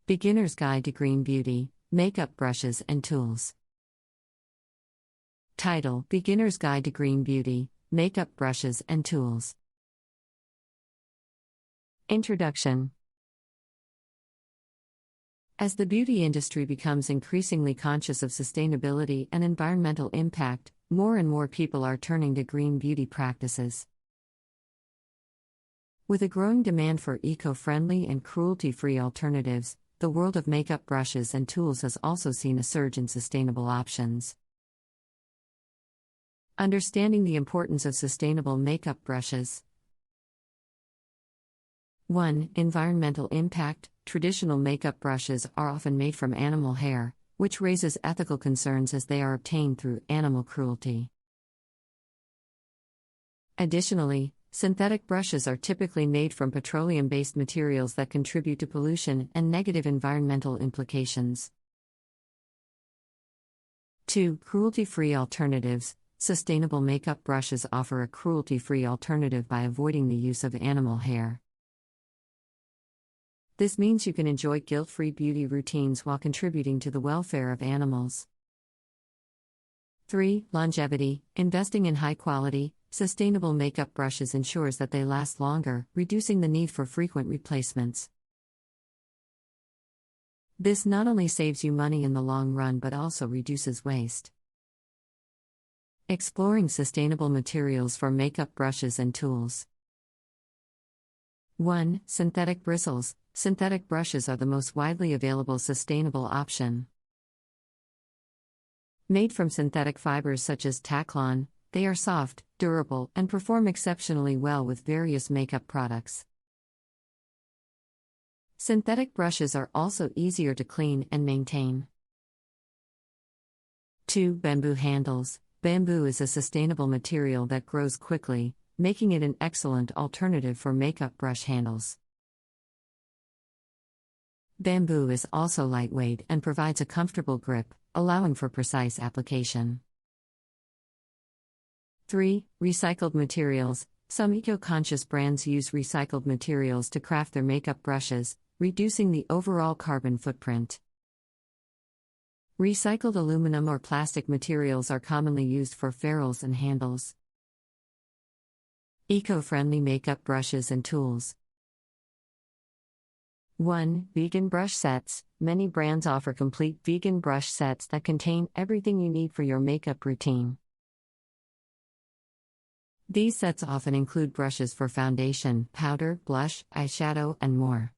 Beginner's Guide to Green Beauty, Makeup Brushes and Tools. Title: Beginner's Guide to Green Beauty, Makeup Brushes and Tools. Introduction. As the beauty industry becomes increasingly conscious of sustainability and environmental impact, more and more people are turning to green beauty practices. With a growing demand for eco-friendly and cruelty-free alternatives, the world of makeup brushes and tools has also seen a surge in sustainable options. Understanding the importance of sustainable makeup brushes. 1. Environmental impact. Traditional makeup brushes are often made from animal hair, which raises ethical concerns as they are obtained through animal cruelty. Additionally, synthetic brushes are typically made from petroleum-based materials that contribute to pollution and negative environmental implications. 2. Cruelty-free alternatives. Sustainable makeup brushes offer a cruelty-free alternative by avoiding the use of animal hair. This means you can enjoy guilt-free beauty routines while contributing to the welfare of animals. 3. Longevity. Investing in high-quality, sustainable makeup brushes ensures that they last longer, reducing the need for frequent replacements. This not only saves you money in the long run but also reduces waste. Exploring sustainable materials for makeup brushes and tools. 1. Synthetic bristles. Synthetic brushes are the most widely available sustainable option. Made from synthetic fibers such as Taklon, they are soft, durable, and perform exceptionally well with various makeup products. Synthetic brushes are also easier to clean and maintain. 2. Bamboo handles. Bamboo is a sustainable material that grows quickly, making it an excellent alternative for makeup brush handles. Bamboo is also lightweight and provides a comfortable grip, allowing for precise application. 3. Recycled materials. Some eco-conscious brands use recycled materials to craft their makeup brushes, reducing the overall carbon footprint. Recycled aluminum or plastic materials are commonly used for ferrules and handles. Eco-friendly makeup brushes and tools. 1. Vegan brush sets. Many brands offer complete vegan brush sets that contain everything you need for your makeup routine. These sets often include brushes for foundation, powder, blush, eyeshadow, and more.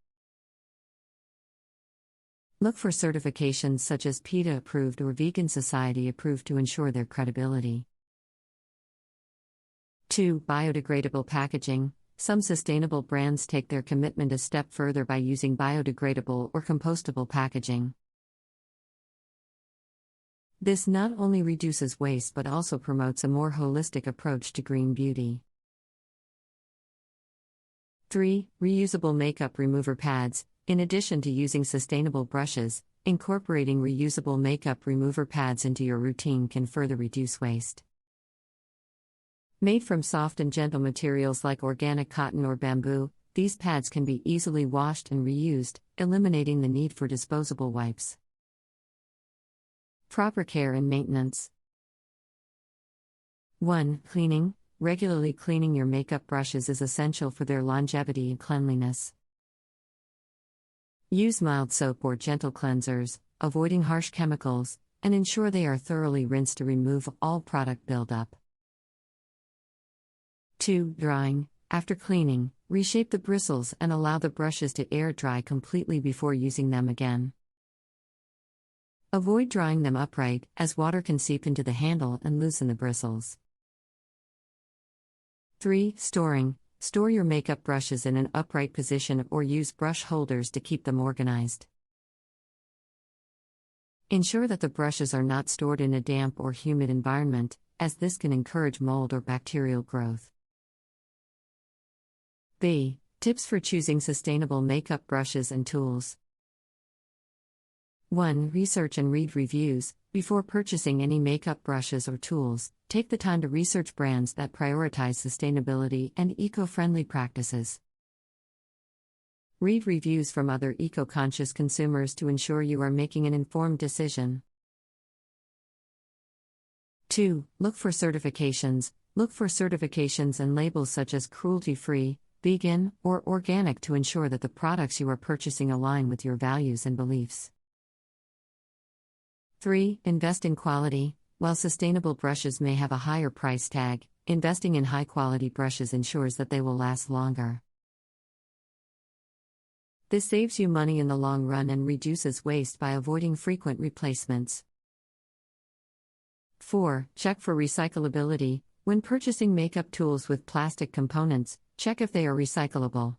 Look for certifications such as PETA approved or Vegan Society approved to ensure their credibility. 2. Biodegradable packaging. Some sustainable brands take their commitment a step further by using biodegradable or compostable packaging. This not only reduces waste but also promotes a more holistic approach to green beauty. 3. Reusable makeup remover pads. In addition to using sustainable brushes, incorporating reusable makeup remover pads into your routine can further reduce waste. Made from soft and gentle materials like organic cotton or bamboo, these pads can be easily washed and reused, eliminating the need for disposable wipes. Proper care and maintenance. 1. Cleaning. Regularly cleaning your makeup brushes is essential for their longevity and cleanliness. Use mild soap or gentle cleansers, avoiding harsh chemicals, and ensure they are thoroughly rinsed to remove all product buildup. 2. Drying. After cleaning, reshape the bristles and allow the brushes to air dry completely before using them again. Avoid drying them upright, as water can seep into the handle and loosen the bristles. 3. Storing. Store your makeup brushes in an upright position or use brush holders to keep them organized. Ensure that the brushes are not stored in a damp or humid environment, as this can encourage mold or bacterial growth. B. Tips for choosing sustainable makeup brushes and tools. 1. Research and read reviews. Before purchasing any makeup brushes or tools, take the time to research brands that prioritize sustainability and eco-friendly practices. Read reviews from other eco-conscious consumers to ensure you are making an informed decision. 2. Look for certifications. Look for certifications and labels such as cruelty-free, vegan, or organic to ensure that the products you are purchasing align with your values and beliefs. 3. Invest in quality. While sustainable brushes may have a higher price tag, investing in high-quality brushes ensures that they will last longer. This saves you money in the long run and reduces waste by avoiding frequent replacements. 4. Check for recyclability. When purchasing makeup tools with plastic components, check if they are recyclable.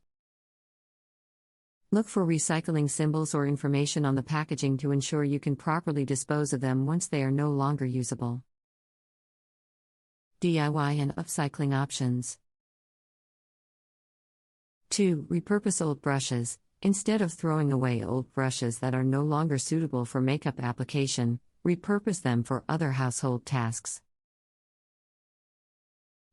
Look for recycling symbols or information on the packaging to ensure you can properly dispose of them once they are no longer usable. DIY and upcycling options. 2. Repurpose old brushes. Instead of throwing away old brushes that are no longer suitable for makeup application, repurpose them for other household tasks.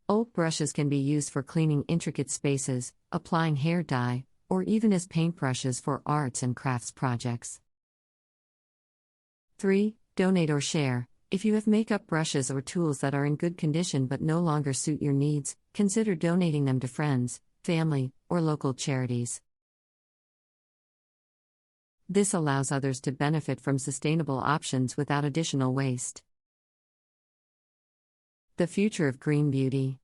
Old brushes can be used for cleaning intricate spaces, applying hair dye, or even as paintbrushes for arts and crafts projects. 3. Donate or share. If you have makeup brushes or tools that are in good condition but no longer suit your needs, consider donating them to friends, family, or local charities. This allows others to benefit from sustainable options without additional waste. The future of green beauty.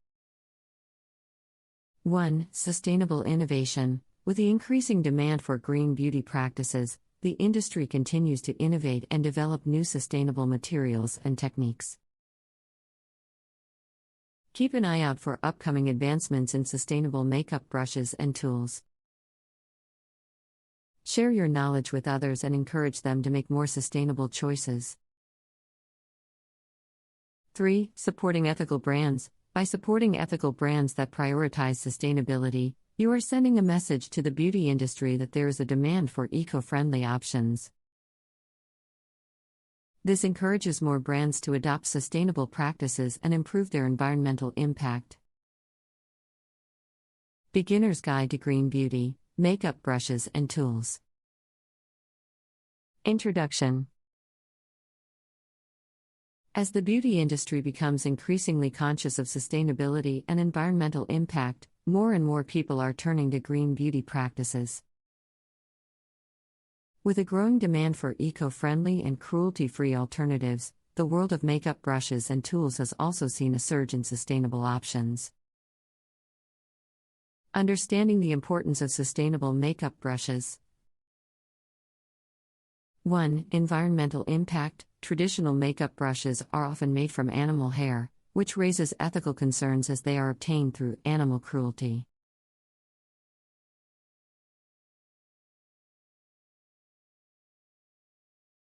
1. Sustainable innovation. With the increasing demand for green beauty practices, the industry continues to innovate and develop new sustainable materials and techniques. Keep an eye out for upcoming advancements in sustainable makeup brushes and tools. Share your knowledge with others and encourage them to make more sustainable choices. 3. Supporting ethical brands. By supporting ethical brands that prioritize sustainability, you are sending a message to the beauty industry that there is a demand for eco-friendly options. This encourages more brands to adopt sustainable practices and improve their environmental impact. Beginner's Guide to Green Beauty, Makeup Brushes and Tools. Introduction. As the beauty industry becomes increasingly conscious of sustainability and environmental impact, more and more people are turning to green beauty practices. With a growing demand for eco-friendly and cruelty-free alternatives, the world of makeup brushes and tools has also seen a surge in sustainable options. Understanding the importance of sustainable makeup brushes. 1. Environmental impact. Traditional makeup brushes are often made from animal hair, which raises ethical concerns as they are obtained through animal cruelty.